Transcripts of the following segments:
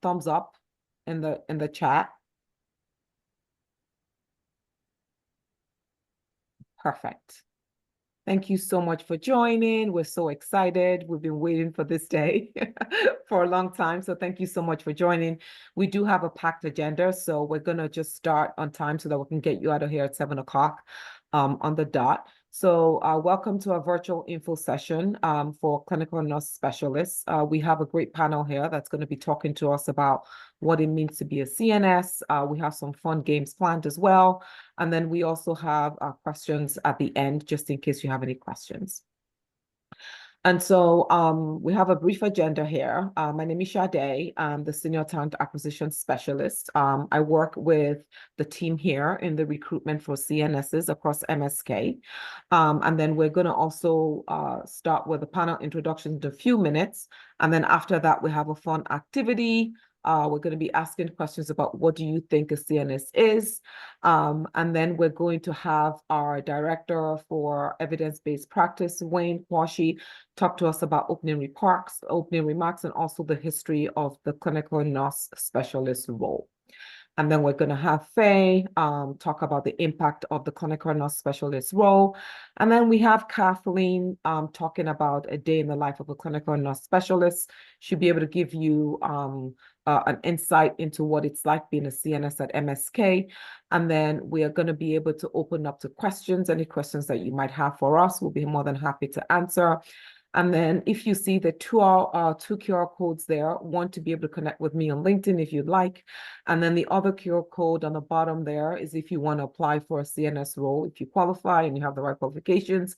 thumbs up in the chat. Perfect. Thank you so much for joining. We're so excited. We've been waiting for this day for a long time. So thank you so much for joining. We do have a packed agenda, so we're going to just start on time so that we can get you out of here at 7 o'clock on the dot. So welcome to our virtual info session for clinical nurse specialists. We have a great panel here that's going to be talking to us about what it means to be a CNS. We have some fun games planned as well. And then we also have questions at the end, just in case you have any questions. And so we have a brief agenda here. My name is Sade. I'm the Senior Talent Acquisition Specialist. I work with the team here in the recruitment for CNSs across MSK. And then we're going to also start with a panel introduction in a few minutes. And then after that, we have a fun activity. We're going to be asking questions about what do you think a CNS is? And then we're going to have our director for evidence-based practice, Wayne Kwashi, talk to us about opening remarks, and also the history of the clinical nurse specialist role. And then we're going to have Faye talk about the impact of the clinical nurse specialist role. And then we have Kathleen talking about a day in the life of a clinical nurse specialist. She'll be able to give you an insight into what it's like being a CNS at MSK. And then we are going to be able to open up to questions. Any questions that you might have for us, we'll be more than happy to answer. And then if you see the two QR codes there, one to be able to connect with me on LinkedIn if you'd like. And then the other QR code on the bottom there is if you want to apply for a CNS role. If you qualify and you have the right qualifications,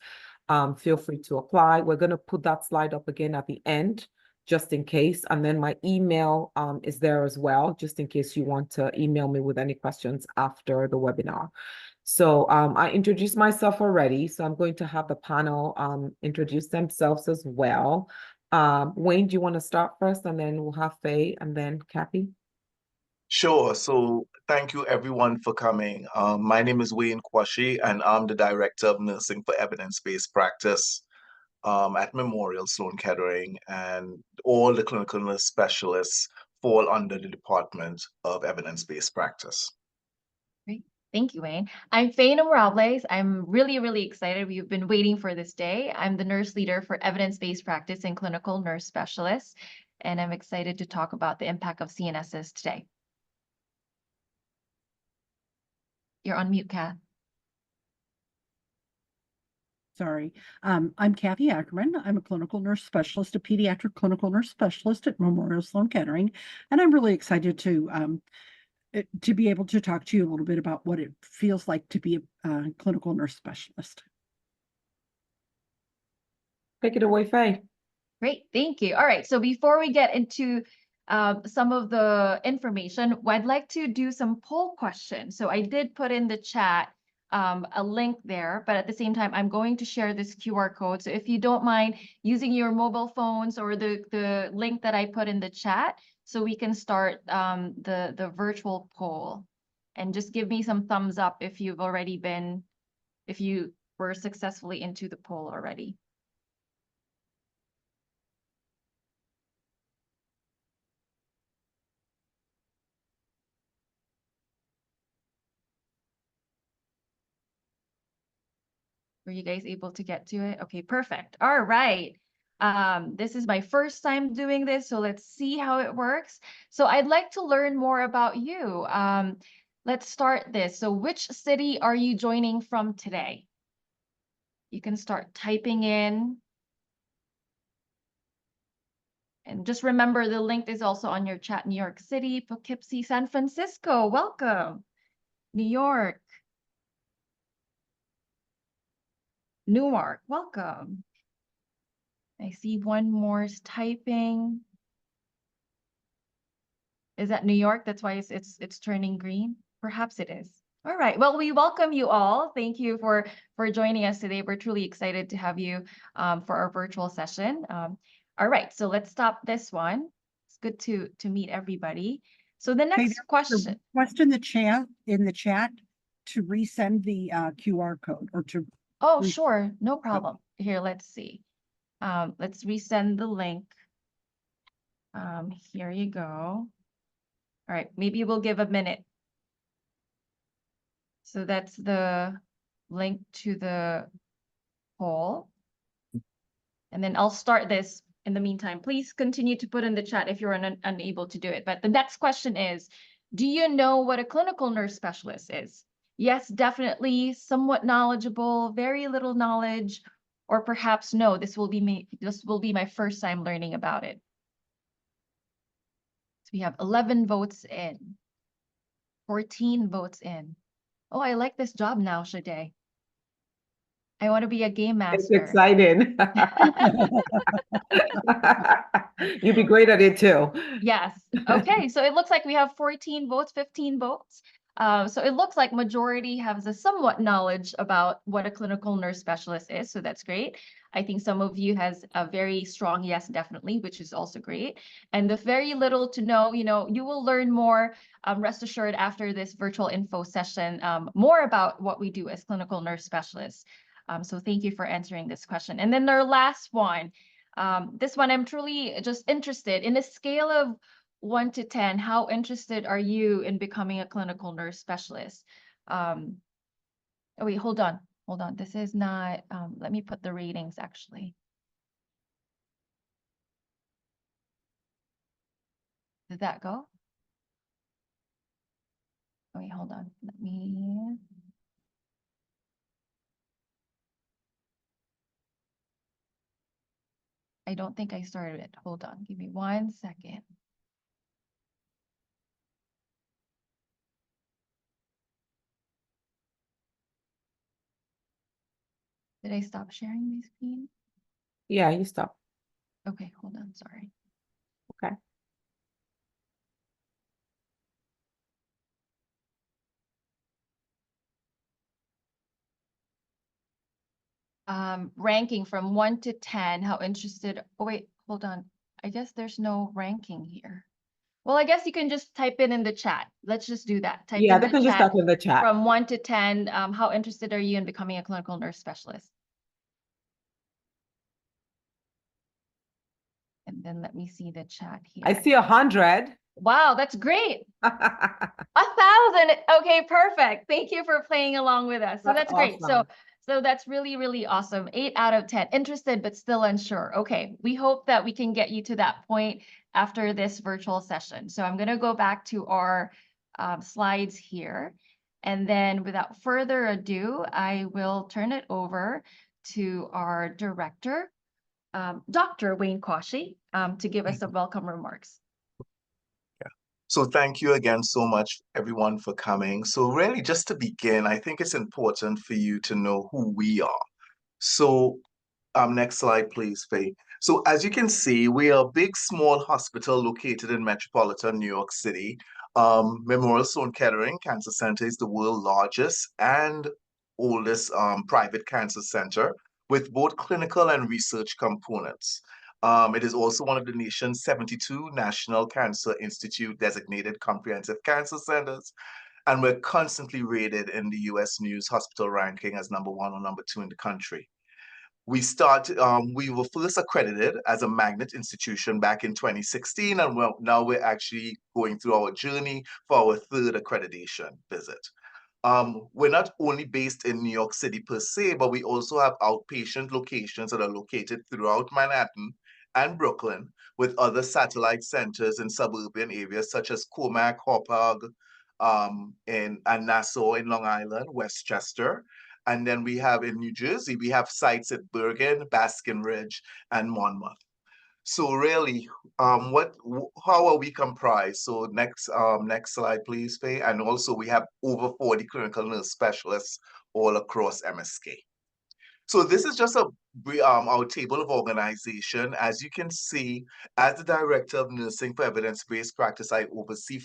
feel free to apply. We're going to put that slide up again at the end, just in case. And then my email is there as well, just in case you want to email me with any questions after the webinar. So I introduced myself already, so I'm going to have the panel introduce themselves as well. Wayne, do you want to start first, and then we'll have Faye and then Kathy? Sure. So thank you everyone for coming. My name is Wayne Kwashi, and I'm the Director of Nursing for Evidence-Based Practice at Memorial Sloan Kettering, and all the clinical nurse specialists fall under the Department of Evidence-Based Practice. Great. Thank you, Wayne. I'm Faye Robles. I'm really excited. We've been waiting for this day. I'm the nurse leader for evidence-based practice and clinical nurse specialists, and I'm excited to talk about the impact of CNSs today. You're on mute, Kath. Sorry. I'm Kathy Ackerman. I'm a clinical nurse specialist, a pediatric clinical nurse specialist at Memorial Sloan Kettering, and I'm really excited to be able to talk to you a little bit about what it feels like to be a clinical nurse specialist. Take it away, Faye. Great, thank you. All right, so before we get into some of the information, I'd like to do some poll questions. So I did put in the chat a link there, but at the same time, I'm going to share this QR code. So if you don't mind using your mobile phones or the link that I put in the chat, so we can start the virtual poll, and just give me some thumbs up if you were successfully into the poll already. Were you guys able to get to it? Okay, perfect. All right. This is my first time doing this, so let's see how it works. So I'd like to learn more about you. Let's start this. So which city are you joining from today? You can start typing in. And just remember, the link is also on your chat. New York City, Poughkeepsie, San Francisco, welcome. New York. Newark, welcome. I see one more is typing. Is that New York? That's why it's turning green? Perhaps it is. All right. Well, we welcome you all. Thank you for joining us today. We're truly excited to have you for our virtual session. All right. So let's stop this one. It's good to meet everybody. So the next question. Request in the chat to resend the QR code or to. Oh, sure. No problem. Here, let's see. Let's resend the link. Here you go. All right, maybe we'll give a minute. So that's the link to the poll. And then I'll start this in the meantime. Please continue to put in the chat if you're unable to do it. But the next question is, do you know what a clinical nurse specialist is? Yes, definitely, somewhat knowledgeable, very little knowledge, or perhaps no, this will be my first time learning about it. So we have 11 votes in, 14 votes in. Oh, I like this job now, Shade. I want to be a game It's master. exciting. You'd be great at it too. Yes. Okay. So it looks like we have 14 votes, 15 votes. So it looks like majority has a somewhat knowledge about what a clinical nurse specialist is. So that's great. I think some of you has a very strong yes, definitely, which is also great. And the very little to know, you will learn more, rest assured, after this virtual info session, more about what we do as clinical nurse specialists. So thank you for answering this question. And then our last one. This one, I'm truly just interested in a scale of 1 to 10. How interested are you in becoming a clinical nurse specialist? Oh, wait, hold on. This is not, let me put the ratings actually. Did that go? Oh, wait, hold on. Let me. I don't think I started it. Hold on. Give me 1 second. Did I stop sharing my screen? Yeah, you stop. Okay, hold on. Sorry. Okay. Ranking from 1 to 10, how interested, oh wait, hold on. I guess there's no ranking here. Well, I guess you can just type it in the chat. Let's just do that. Type Yeah, in they the can just chat type in the chat. from 1 to 10. How interested are you in becoming a clinical nurse specialist? And then let me see the chat here. I see 100. Wow, that's great. 1,000. Okay, perfect. Thank you for playing along with us. So that's great. awesome. So that's really, really awesome. 8 out of 10. Interested, but still unsure. Okay, we hope that we can get you to that point after this virtual session. So I'm going to go back to our slides here. And then without further ado, I will turn it over to our director, Dr. Wayne Quashie, to give us some welcome remarks. So thank you again so much, everyone, for coming. So really, just to begin, I think it's important for you to know who we are. So next slide, please, Faye. So as you can see, we are a big, small hospital located in metropolitan New York City. Memorial Sloan Kettering Cancer Center is the world's largest and oldest private cancer center with both clinical and research components. It is also one of the nation's 72 National Cancer Institute designated comprehensive cancer centers, and we're constantly rated in the US News Hospital ranking as #1 or #2 in the country. We were first accredited as a magnet institution back in 2016, and now we're actually going through our journey for our 3rd accreditation visit. We're not only based in New York City per se, but we also have outpatient locations that are located throughout Manhattan and Brooklyn, with other satellite centers in suburban areas such as Commack, Hauppauge, and Nassau in Long Island, Westchester. And then we have in New Jersey, we have sites at Bergen, Baskin Ridge, and Monmouth. So really, how are we comprised? So next slide, please, Faye. And also we have over 40 clinical nurse specialists all across MSK. So this is just our table of organization. As you can see, as the Director of Nursing for Evidence-Based Practice, I oversee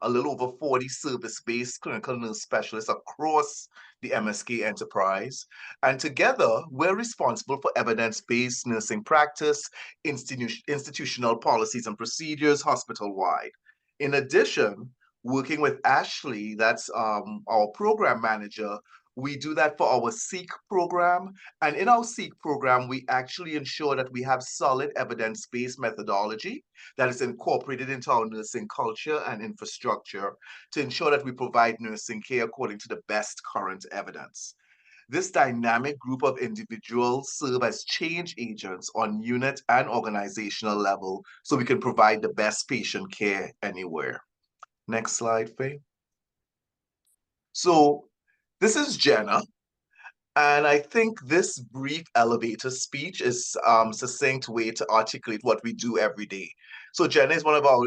a little over 40 service-based clinical nurse specialists across the MSK enterprise. And together, we're responsible for evidence-based nursing practice, institutional policies and procedures, hospital-wide. In addition, working with Ashley, that's our program manager, We do that for our SEEK program. And in our SEEK program, we actually ensure that we have solid evidence-based methodology that is incorporated into our nursing culture and infrastructure to ensure that we provide nursing care according to the best current evidence. This dynamic group of individuals serve as change agents on unit and organizational level so we can provide the best patient care anywhere. Next slide, Faye. So this is Jenna. And I think this brief elevator speech is a succinct way to articulate what we do every day. So Jenna is one of our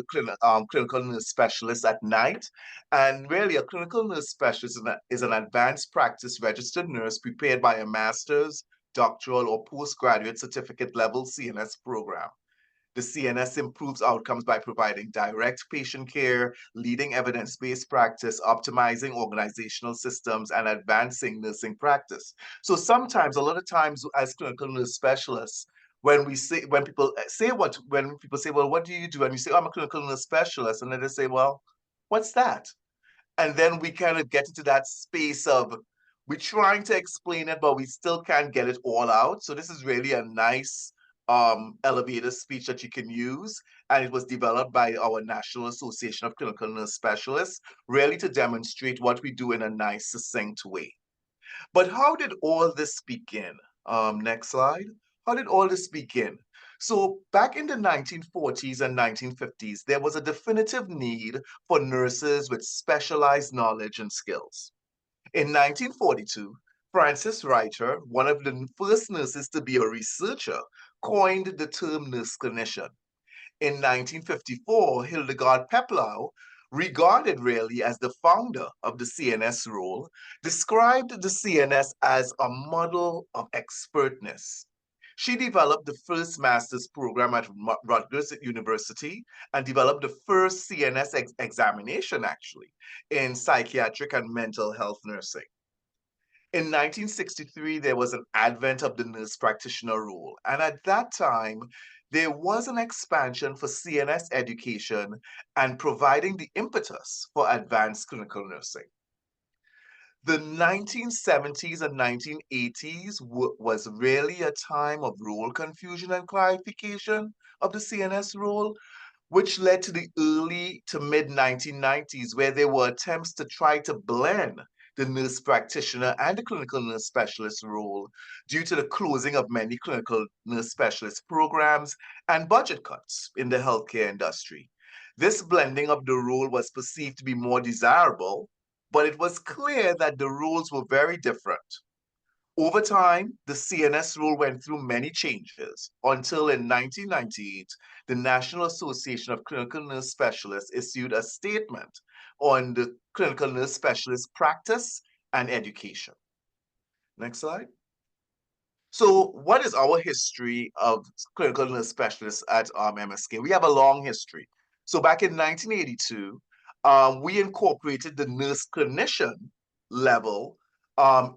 clinical nurse specialists at night. And really, a clinical nurse specialist is an advanced practice registered nurse prepared by a master's, doctoral, or postgraduate certificate level CNS program. The CNS improves outcomes by providing direct patient care, leading evidence-based practice, optimizing organizational systems, and advancing nursing practice. So sometimes, a lot of times as clinical nurse specialists, when people say, well, what do you do? And you say, oh, I'm a clinical nurse specialist. And then they say, well, what's that? And then we kind of get into that space of we're trying to explain it, but we still can't get it all out. So this is really a nice elevator speech that you can use. And it was developed by our National Association of Clinical Nurse Specialists, really to demonstrate what we do in a nice, succinct way. But how did all this begin? Next slide. How did all this begin? So back in the 1940s and 1950s, there was a definitive need for nurses with specialized knowledge and skills. In 1942, Frances Reiter, one of the first nurses to be a researcher, coined the term nurse clinician. In 1954, Hildegard Peplau, regarded really as the founder of the CNS role, described the CNS as a model of expertness. She developed the first master's program at Rutgers University and developed the first CNS examination, actually, in psychiatric and mental health nursing. In 1963, there was an advent of the nurse practitioner role. And at that time, there was an expansion for CNS education and providing the impetus for advanced clinical nursing. The 1970s and 1980s was really a time of role confusion and clarification of the CNS role, which led to the early to mid 1990s, where there were attempts to try to blend the nurse practitioner and the clinical nurse specialist role due to the closing of many clinical nurse specialist programs and budget cuts in the healthcare industry. This blending of the role was perceived to be more desirable, but it was clear that the roles were very different. Over time, the CNS role went through many changes until in 1998, the National Association of Clinical Nurse Specialists issued a statement on the clinical nurse specialist practice and education. Next slide. So what is our history of clinical nurse specialists at MSK? We have a long history. So back in 1982, we incorporated the nurse clinician level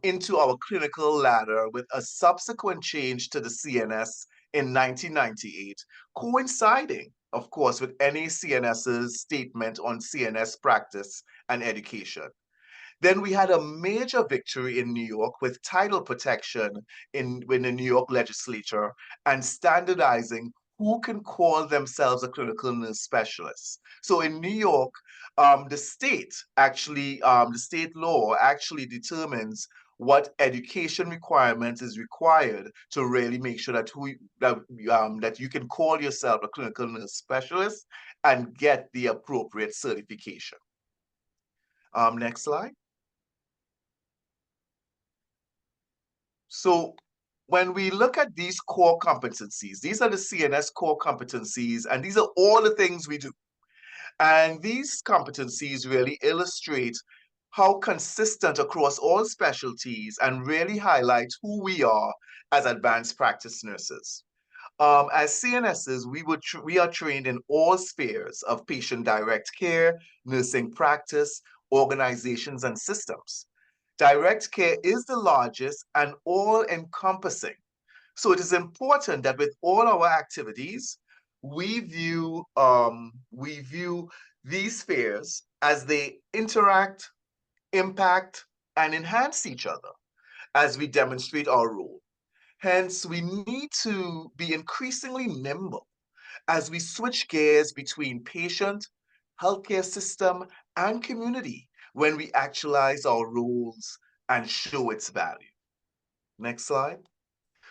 into our clinical ladder with a subsequent change to the CNS in 1998, coinciding, of course, with NACNS's statement on CNS practice and education. Then we had a major victory in New York with title protection in the New York legislature and standardizing who can call themselves a clinical nurse specialist. So in New York, the state law actually determines what education requirements is required to really make sure that you can call yourself a clinical nurse specialist and get the appropriate certification. Next slide. So when we look at these core competencies, these are the CNS core competencies, and these are all the things we do. And these competencies really illustrate how consistent across all specialties and really highlight who we are as advanced practice nurses. As CNSs, we are trained in all spheres of patient direct care, nursing practice, organizations, and systems. Direct care is the largest and all-encompassing. So it is important that with all our activities, we view these spheres as they interact, impact, and enhance each other as we demonstrate our role. Hence, we need to be increasingly nimble as we switch gears between patient, healthcare system, and community when we actualize our roles and show its value. Next slide.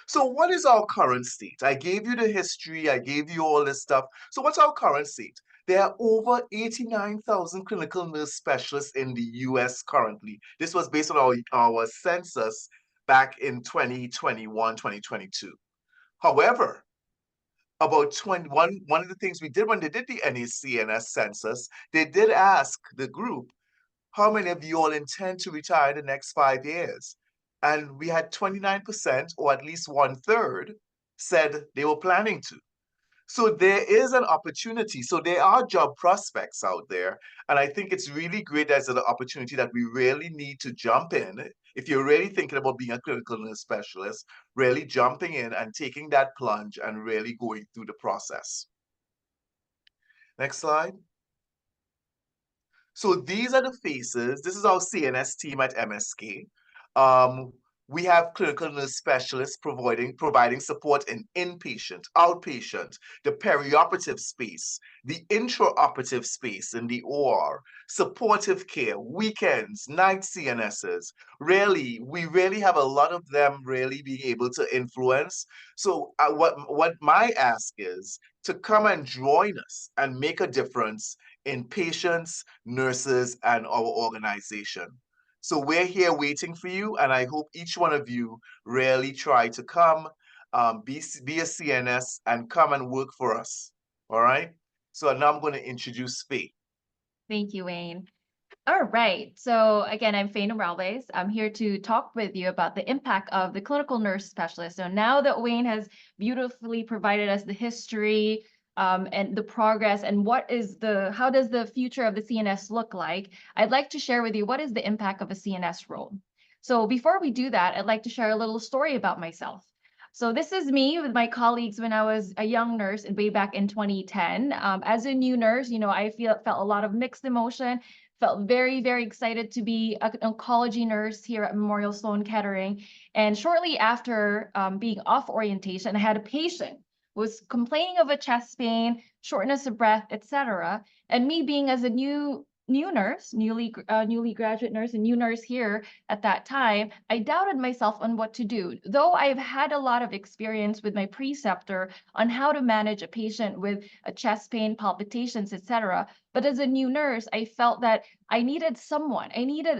So what is our current state? I gave you the history, I gave you all this stuff. So what's our current state? There are over 89,000 clinical nurse specialists in the US currently. This was based on our census back in 2021, 2022. However, about 21, one of the things we did when they did the NACNS census, they did ask the group, how many of you all intend to retire in the next 5 years? And we had 29%, or at least 1/3, said they were planning to. So there is an opportunity. So there are job prospects out there. And I think it's really great as an opportunity that we really need to jump in. If you're really thinking about being a clinical nurse specialist, really jumping in and taking that plunge and really going through the process. Next slide. So these are the faces. This is our CNS team at MSK. We have clinical nurse specialists providing support in inpatient, outpatient, the perioperative space, the intraoperative space in the OR, supportive care, weekends, night CNSs. We really have a lot of them really being able to influence. So what my ask is to come and join us and make a difference in patients, nurses, and our organization. So we're here waiting for you, and I hope each one of you really try to come, be a CNS, and come and work for us, all right? So now I'm going to introduce Faye. Thank you, Wayne. All right. So again, I'm Faye Morales. I'm here to talk with you about the impact of the clinical nurse specialist. So now that Wayne has beautifully provided us the history and the progress and how does the future of the CNS look like, I'd like to share with you what is the impact of a CNS role. So before we do that, I'd like to share a little story about myself. So this is me with my colleagues when I was a young nurse way back in 2010. As a new nurse, I felt a lot of mixed emotion. Felt very, very excited to be an oncology nurse here at Memorial Sloan Kettering. And shortly after being off orientation, I had a patient who was complaining of a chest pain, shortness of breath, etc. And me being as a new nurse, newly graduate nurse and new nurse here at that time, I doubted myself on what to do. Though I've had a lot of experience with my preceptor on how to manage a patient with a chest pain, palpitations, etc. But as a new nurse, I felt that I needed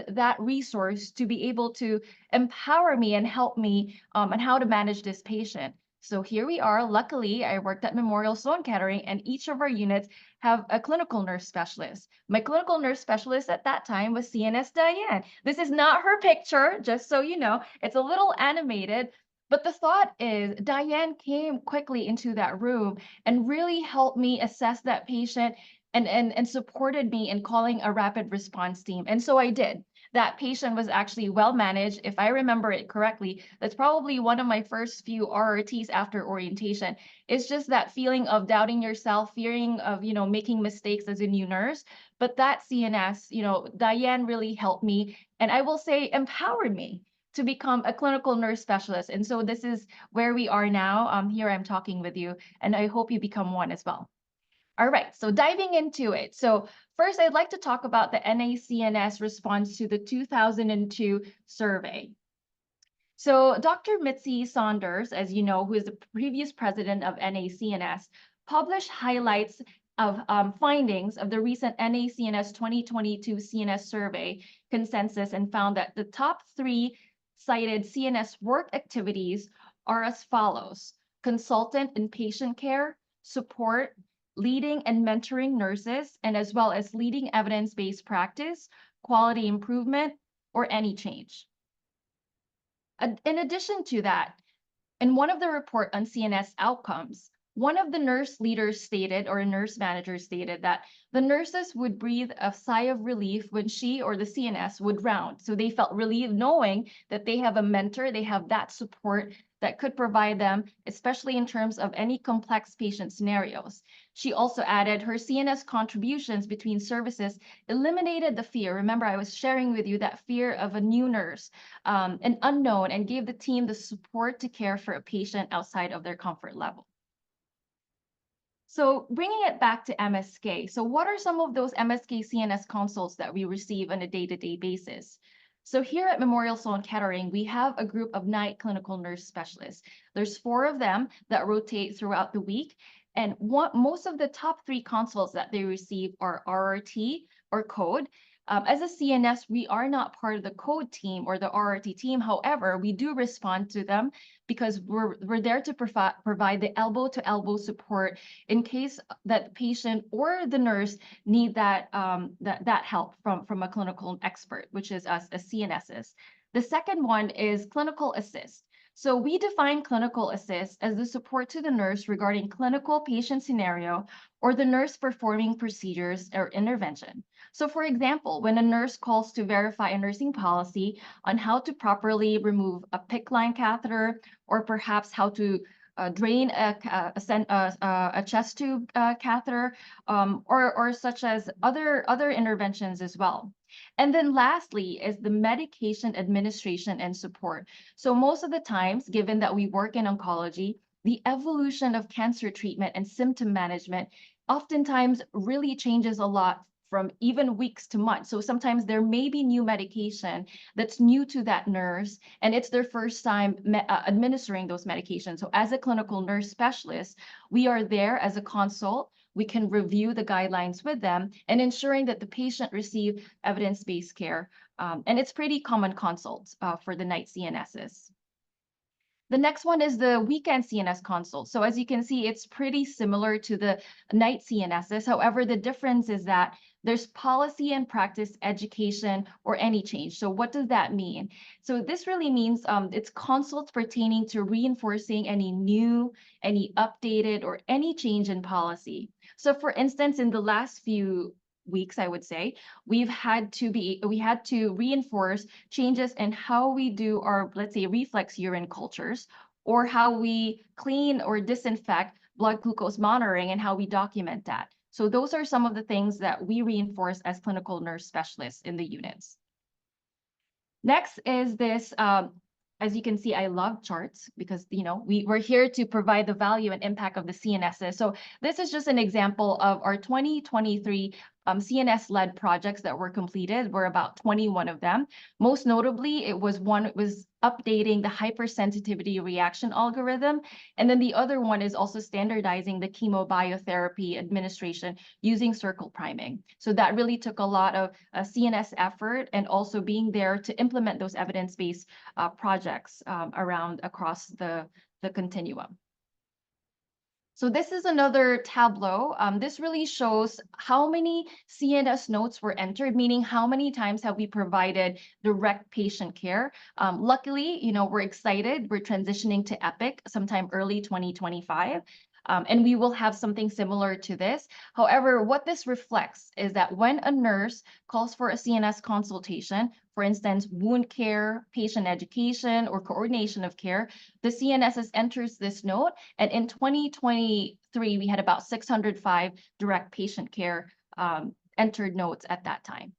that resource to be able to empower me and help me on how to manage this patient. So here we are. Luckily, I worked at Memorial Sloan Kettering, and each of our units have a clinical nurse specialist. My clinical nurse specialist at that time was CNS Diane. This is not her picture, just so you know. It's a little animated, but the thought is Diane came quickly into that room and really helped me assess that patient and supported me in calling a rapid response team. And so I did. That patient was actually well managed. If I remember it correctly, that's probably one of my first few RRTs after orientation. It's just that feeling of doubting yourself, fearing of, making mistakes as a new nurse. But that CNS, Diane really helped me, and I will say empowered me to become a clinical nurse specialist. And so this is where we are now. Here I'm talking with you, and I hope you become one as well. All right, so diving into it. So first, I'd like to talk about the NACNS response to the 2002 survey. So Dr. Mitzi Saunders, as you know, who is the previous president of NACNS, published highlights of findings of the recent NACNS 2022 CNS survey consensus and found that the top 3 cited CNS work activities are as follows: consultant and patient care, support, leading and mentoring nurses, and as well as leading evidence-based practice, quality improvement, or any change. In addition to that, in one of the report on CNS outcomes, one of the nurse leaders stated, or a nurse manager stated, that the nurses would breathe a sigh of relief when she or the CNS would round. So they felt relieved knowing that they have a mentor, they have that support that could provide them, especially in terms of any complex patient scenarios. She also added her CNS contributions between services eliminated the fear. Remember, I was sharing with you that fear of a new nurse, an unknown, and gave the team the support to care for a patient outside of their comfort level. So bringing it back to MSK. So what are some of those MSK CNS consults that we receive on a day-to-day basis? So here at Memorial Sloan Kettering, we have a group of night clinical nurse specialists. There's 4 of them that rotate throughout the week. And most of the top 3 consults that they receive are RRT or code. As a CNS, we are not part of the code team or the RRT team. However, we do respond to them because we're there to provide the elbow-to-elbow support in case that patient or the nurse need that help from a clinical expert, which is us as CNSs. The second one is clinical assist. So we define clinical assist as the support to the nurse regarding clinical patient scenario or the nurse performing procedures or intervention. So for example, when a nurse calls to verify a nursing policy on how to properly remove a PICC line catheter or perhaps how to drain a chest tube catheter, or such as other interventions as well. And then lastly is the medication administration and support. So most of the times, given that we work in oncology, the evolution of cancer treatment and symptom management oftentimes really changes a lot from even weeks to months. So sometimes there may be new medication that's new to that nurse, and it's their first time administering those medications. So as a clinical nurse specialist, we are there as a consult. We can review the guidelines with them and ensuring that the patient receive evidence-based care. And it's pretty common consults for the night CNSs. The next one is the weekend CNS consult. So as you can see, it's pretty similar to the night CNSs. However, the difference is that there's policy and practice education or any change. So what does that mean? So this really means it's consults pertaining to reinforcing any new, any updated, or any change in policy. So for instance, in the last few weeks, I would say, we had to reinforce changes in how we do our, let's say, reflex urine cultures, or how we clean or disinfect blood glucose monitoring and how we document that. So those are some of the things that we reinforce as clinical nurse specialists in the units. Next is this, as you can see, I love charts because, we're here to provide the value and impact of the CNSs. So this is just an example of our 2023 CNS-led projects that were completed. Were about 21 of them. Most notably, it was updating the hypersensitivity reaction algorithm. And then the other one is also standardizing the chemobiotherapy administration using circle priming. So that really took a lot of CNS effort and also being there to implement those evidence-based projects across the continuum. So this is another tableau. This really shows how many CNS notes were entered, meaning how many times have we provided direct patient care. Luckily, we're excited. We're transitioning to Epic sometime early 2025. And we will have something similar to this. However, what this reflects is that when a nurse calls for a CNS consultation, for instance, wound care, patient education, or coordination of care, the CNSs enters this note. And in 2023, we had about 605 direct patient care entered notes at that time.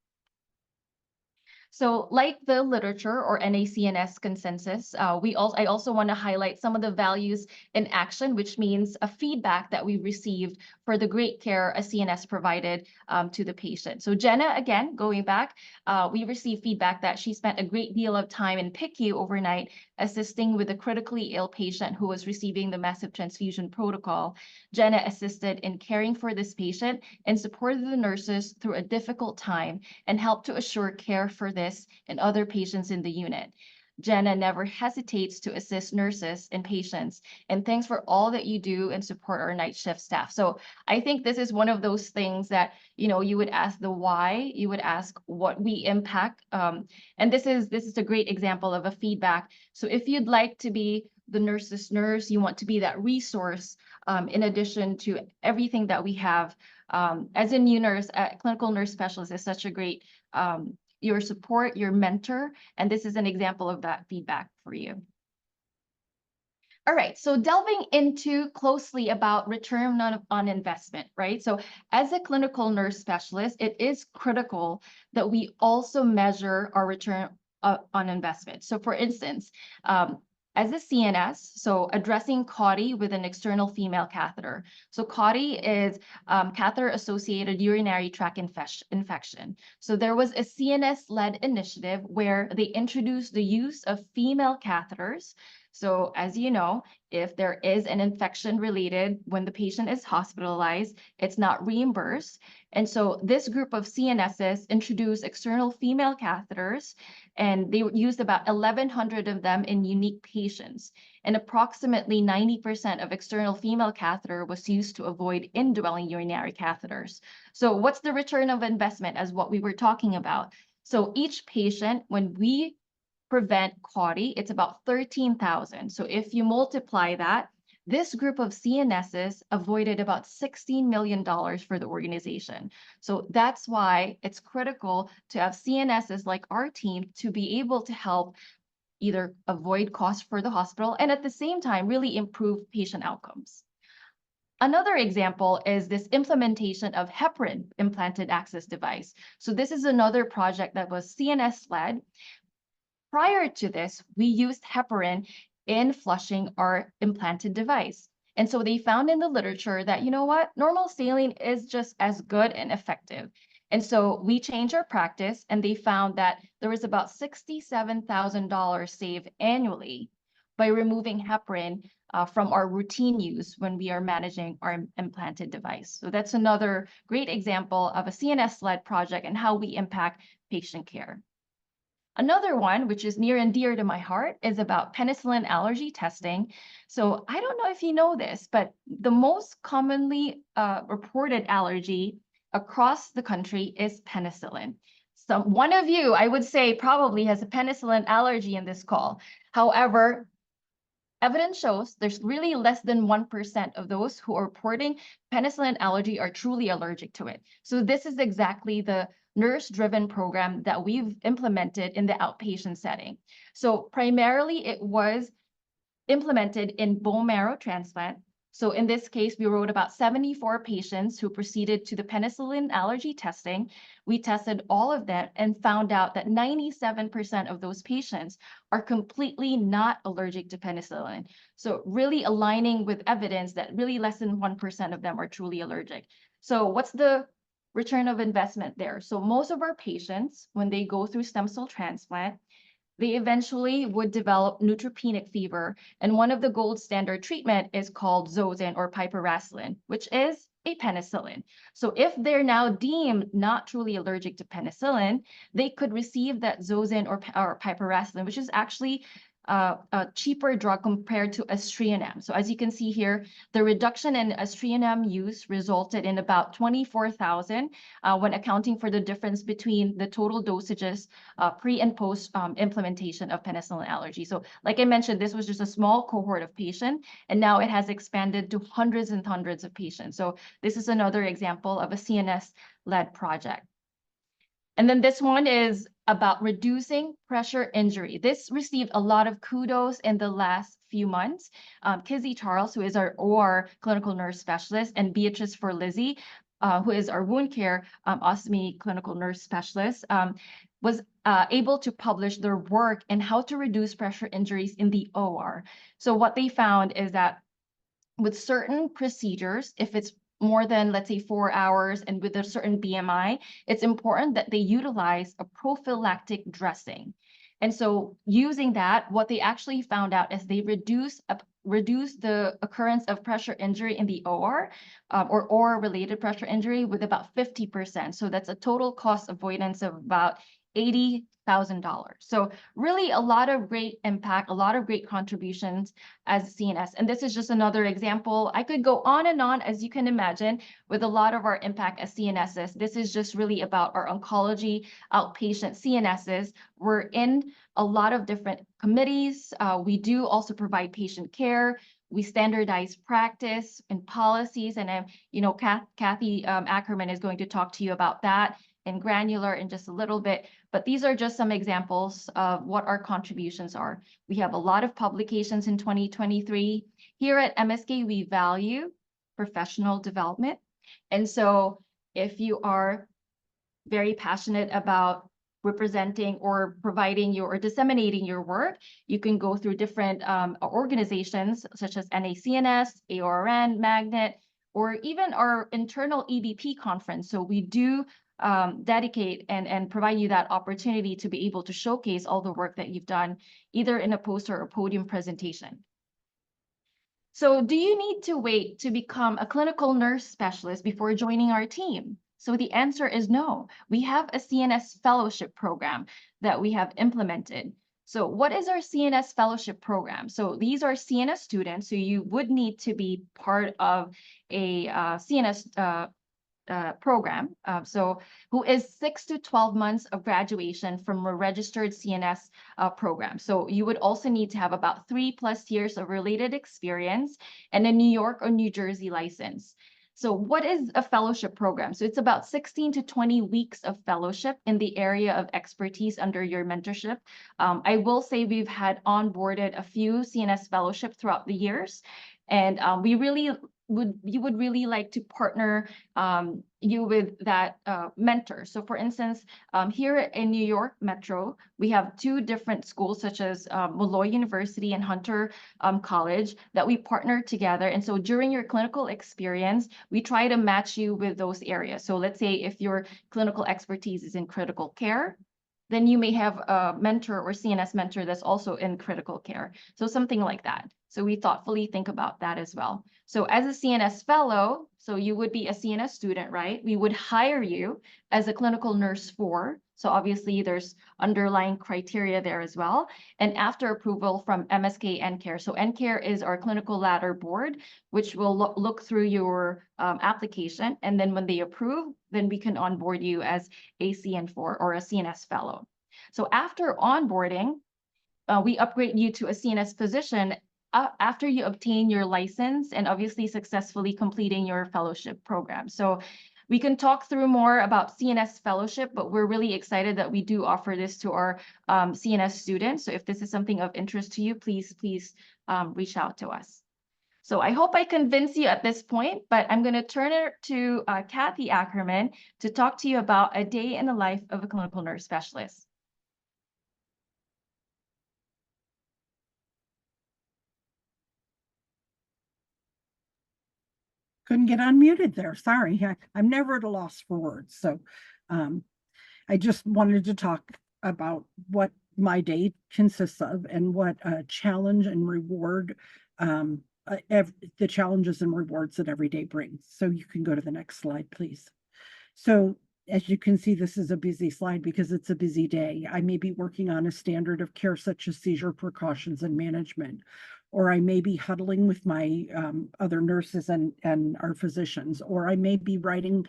So like the literature or NACNS consensus, I also want to highlight some of the values in action, which means a feedback that we received for the great care a CNS provided to the patient. So Jenna, again, going back, we received feedback that she spent a great deal of time in PICU overnight assisting with a critically ill patient who was receiving the massive transfusion protocol. Jenna assisted in caring for this patient and supported the nurses through a difficult time and helped to assure care for this and other patients in the unit. Jenna never hesitates to assist nurses and patients. And thanks for all that you do and support our night shift staff. So I think this is one of those things that, you would ask the why, you would ask what we impact. And this is a great example of a feedback. So if you'd like to be the nurse's nurse, you want to be that resource in addition to everything that we have. As a new nurse, clinical nurse specialist is such a great your support, your mentor, and this is an example of that feedback for you. All right, so delving into closely about return on investment, right? So as a clinical nurse specialist, it is critical that we also measure our return on investment. So for instance, as a CNS, so addressing CAUTI with an external female catheter. So CAUTI is catheter-associated urinary tract infection. So there was a CNS-led initiative where they introduced the use of female catheters. So as you know, if there is an infection related when the patient is hospitalized, it's not reimbursed. And so this group of CNSs introduced external female catheters, and they used about 1,100 of them in unique patients. And approximately 90% of external female catheter was used to avoid indwelling urinary catheters. So what's the return of investment as what we were talking about? So each patient, when we prevent CAUTI, it's about 13,000. So if you multiply that, this group of CNSs avoided about $16 million for the organization. So that's why it's critical to have CNSs like our team to be able to help either avoid costs for the hospital and at the same time really improve patient outcomes. Another example is this implementation of heparin implanted access device. So this is another project that was CNS-led. Prior to this, we used heparin in flushing our implanted device. And so they found in the literature that, you know what, normal saline is just as good and effective. And so we changed our practice and they found that there was about $67,000 saved annually by removing heparin from our routine use when we are managing our implanted device. So that's another great example of a CNS-led project and how we impact patient care. Another one, which is near and dear to my heart, is about penicillin allergy testing. So I don't know if you know this, but the most commonly reported allergy across the country is penicillin. So one of you, I would say, probably has a penicillin allergy in this call. However, evidence shows there's really less than 1% of those who are reporting penicillin allergy are truly allergic to it. So this is exactly the nurse-driven program that we've implemented in the outpatient setting. So primarily it was implemented in bone marrow transplant. So in this case, we wrote about 74 patients who proceeded to the penicillin allergy testing. We tested all of them and found out that 97% of those patients are completely not allergic to penicillin. So really aligning with evidence that really less than 1% of them are truly allergic. So what's the return of investment there? So most of our patients, when they go through stem cell transplant, they eventually would develop neutropenic fever. And one of the gold standard treatment is called Zosyn or piperacillin, which is a penicillin. So if they're now deemed not truly allergic to penicillin, they could receive that Zosyn or piperacillin, which is actually a cheaper drug compared to aztreonam. So as you can see here, the reduction in aztreonam use resulted in about 24,000 when accounting for the difference between the total dosages pre and post implementation of penicillin allergy. So like I mentioned, this was just a small cohort of patients, and now it has expanded to hundreds and hundreds of patients. So this is another example of a CNS-led project. And then this one is about reducing pressure injury. This received a lot of kudos in the last few months. Kizzy Charles, who is our OR clinical nurse specialist, and Beatrice for Lizzie, who is our wound care ostomy clinical nurse specialist, was able to publish their work in how to reduce pressure injuries in the OR. So what they found is that with certain procedures, if it's more than, let's say, 4 hours and with a certain BMI, it's important that they utilize a prophylactic dressing. And so using that, what they actually found out is they reduce the occurrence of pressure injury in the OR or OR-related pressure injury with about 50%. So that's a total cost avoidance of about $80,000. So really a lot of great impact, a lot of great contributions as CNS. And this is just another example. I could go on and on, as you can imagine, with a lot of our impact as CNSs. This is just really about our oncology outpatient CNSs. We're in a lot of different committees. We do also provide patient care. We standardize practice and policies. And, Kathy Ackerman is going to talk to you about that and granular in just a little bit, but these are just some examples of what our contributions are. We have a lot of publications in 2023. Here at MSK, we value professional development. And so if you are very passionate about representing or providing your or disseminating your work, you can go through different organizations such as NACNS, AORN, Magnet, or even our internal EBP conference. So we do dedicate and provide you that opportunity to be able to showcase all the work that you've done, either in a poster or podium presentation. So do you need to wait to become a clinical nurse specialist before joining our team? So the answer is no. We have a CNS fellowship program that we have implemented. So what is our CNS fellowship program? So these are CNS students, so you would need to be part of a CNS program. So who is 6 to 12 months of graduation from a registered CNS program. So you would also need to have about 3+ years of related experience and a New York or New Jersey license. So what is a fellowship program? So it's about 16 to 20 weeks of fellowship in the area of expertise under your mentorship. I will say we've had onboarded a few CNS fellowship throughout the years, and we would really like to partner you with that mentor. So for instance, here in New York Metro, we have 2 different schools such as Molloy University and Hunter College that we partner together. And so during your clinical experience, we try to match you with those areas. So let's say if your clinical expertise is in critical care, then you may have a mentor or CNS mentor that's also in critical care. So something like that. So we thoughtfully think about that as well. So as a CNS fellow, so you would be a CNS student, right? We would hire you as a clinical nurse 4. So obviously there's underlying criteria there as well. And after approval from MSK NCARE. So NCARE is our clinical ladder board, which will look through your application. And then when they approve, then we can onboard you as a CN4 or a CNS fellow. So after onboarding, we upgrade you to a CNS position after you obtain your license and obviously successfully completing your fellowship program. So we can talk through more about CNS fellowship, but we're really excited that we do offer this to our CNS students. So if this is something of interest to you, please reach out to us. So I hope I convince you at this point, but I'm going to turn it to Kathy Ackerman to talk to you about a day in the life of a clinical nurse specialist. Couldn't get unmuted there. Sorry. I'm never at a loss for words. So I just wanted to talk about what my day consists of and what challenge and reward, the challenges and rewards that every day brings. So you can go to the next slide, please. So as you can see, this is a busy slide because it's a busy day. I may be working on a standard of care such as seizure precautions and management, or I may be huddling with my other nurses and our physicians, or I may be writing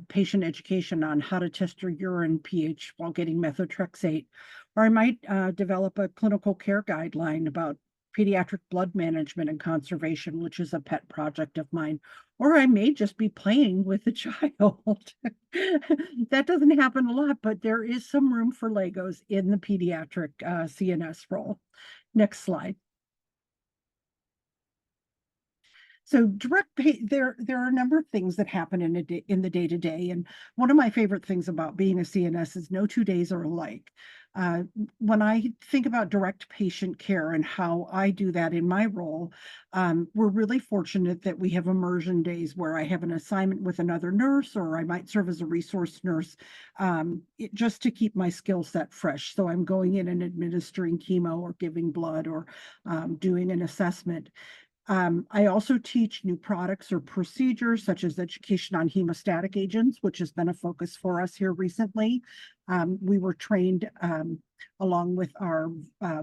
patient education on how to test your urine pH while getting methotrexate, or I might develop a clinical care guideline about pediatric blood management and conservation, which is a pet project of mine, or I may just be playing with a child. That doesn't happen a lot, but there is some room for Legos in the pediatric CNS role. Next slide. So there are a number of things that happen in the day-to-day, and one of my favorite things about being a CNS is no 2 days are alike. When I think about direct patient care and how I do that in my role, we're really fortunate that we have immersion days where I have an assignment with another nurse, or I might serve as a resource nurse, just to keep my skill set fresh. So I'm going in and administering chemo or giving blood or doing an assessment. I also teach new products or procedures, such as education on hemostatic agents, which has been a focus for us here recently. We were trained along with our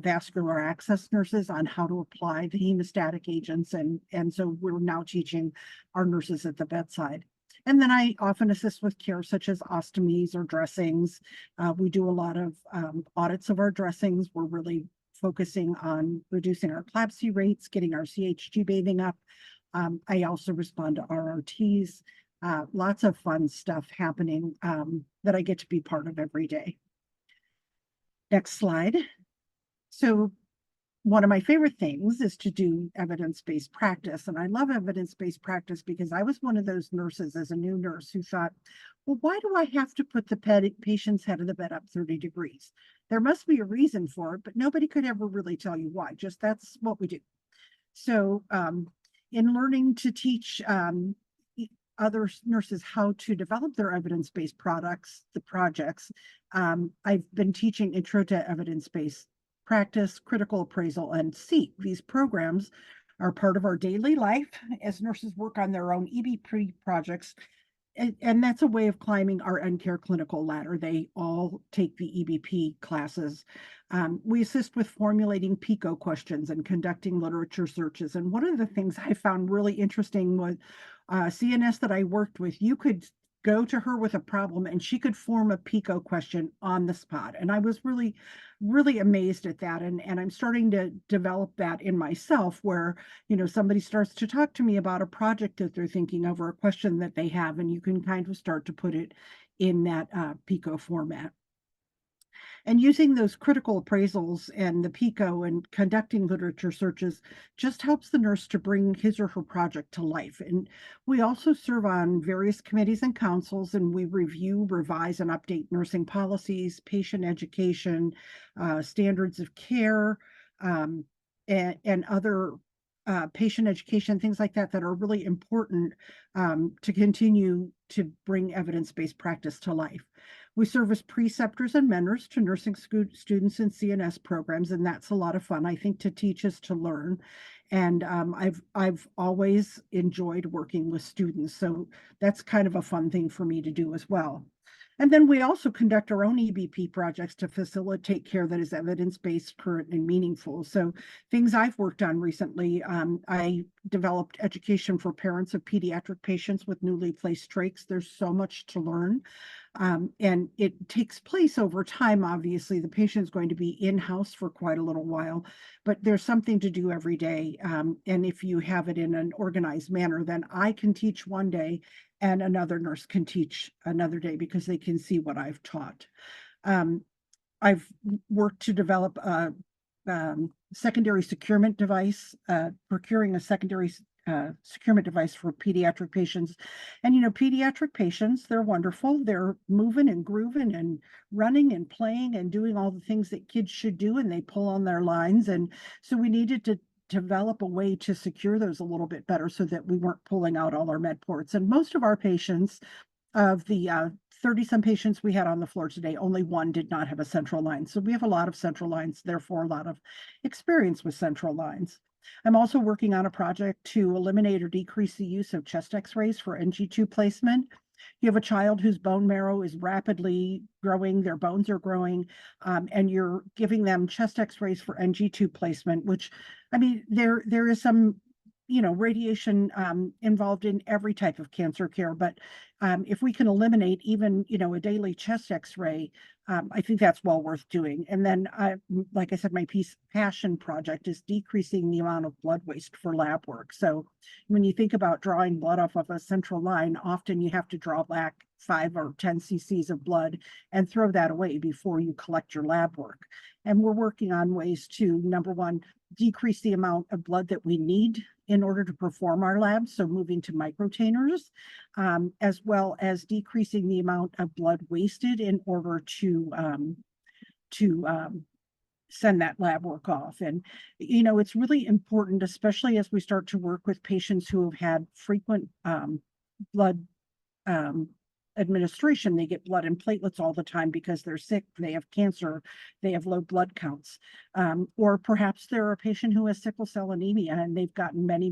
vascular access nurses on how to apply the hemostatic agents, and so we're now teaching our nurses at the bedside. And then I often assist with care such as ostomies or dressings. We do a lot of audits of our dressings. We're really focusing on reducing our CLABSI rates, getting our CHG bathing up. I also respond to RRTs. Lots of fun stuff happening that I get to be part of every day. Next slide. So one of my favorite things is to do evidence-based practice. And I love evidence-based practice because I was one of those nurses as a new nurse who thought, well, why do I have to put the patient's head of the bed up 30 degrees? There must be a reason for it, but nobody could ever really tell you why. Just that's what we do. So in learning to teach other nurses how to develop their evidence-based projects, I've been teaching Intro to Evidence-Based Practice, Critical Appraisal, and SEEK. These programs are part of our daily life as nurses work on their own EBP projects. And that's a way of climbing our NCARE clinical ladder. They all take the EBP classes. We assist with formulating PICO questions and conducting literature searches. And one of the things I found really interesting was CNS that I worked with, you could go to her with a problem and she could form a PICO question on the spot. And I was really, really amazed at that. And I'm starting to develop that in myself where, somebody starts to talk to me about a project that they're thinking of or a question that they have, and you can kind of start to put it in that PICO format. And using those critical appraisals and the PICO and conducting literature searches just helps the nurse to bring his or her project to life. And we also serve on various committees and councils, and we review, revise, and update nursing policies, patient education, standards of care, and other patient education, things like that, that are really important to continue to bring evidence-based practice to life. We serve as preceptors and mentors to nursing students in CNS programs, and that's a lot of fun, I think, to teach is to learn. And I've always enjoyed working with students, so that's kind of a fun thing for me to do as well. And then we also conduct our own EBP projects to facilitate care that is evidence-based, current, and meaningful. So things I've worked on recently, I developed education for parents of pediatric patients with newly placed trachs. There's so much to learn. And it takes place over time. Obviously, the patient is going to be in-house for quite a little while, but there's something to do every day. And if you have it in an organized manner, then I can teach one day and another nurse can teach another day because they can see what I've taught. I've worked to develop a secondary securement device, procuring a secondary securement device for pediatric patients. And, pediatric patients, they're wonderful. They're moving and grooving and running and playing and doing all the things that kids should do, and they pull on their lines. And so we needed to develop a way to secure those a little bit better so that we weren't pulling out all our med ports. And most of our patients, of the 30-some patients we had on the floor today, only one did not have a central line. So we have a lot of central lines, therefore a lot of experience with central lines. I'm also working on a project to eliminate or decrease the use of chest x-rays for NG2 placement. You have a child whose bone marrow is rapidly growing, their bones are growing, and you're giving them chest x-rays for NG2 placement, which, there is some, radiation involved in every type of cancer care. But if we can eliminate even, a daily chest x-ray, I think that's well worth doing. And then, like I said, my passion project is decreasing the amount of blood waste for lab work. So when you think about drawing blood off of a central line, often you have to draw back 5 or 10 cc's of blood and throw that away before you collect your lab work. And we're working on ways to, number one, decrease the amount of blood that we need in order to perform our labs, so moving to microtainers, as well as decreasing the amount of blood wasted in order to send that lab work off. And, it's really important, especially as we start to work with patients who have had frequent blood administration. They get blood and platelets all the time because they're sick, they have cancer, they have low blood counts. Or perhaps they're a patient who has sickle cell anemia and they've gotten many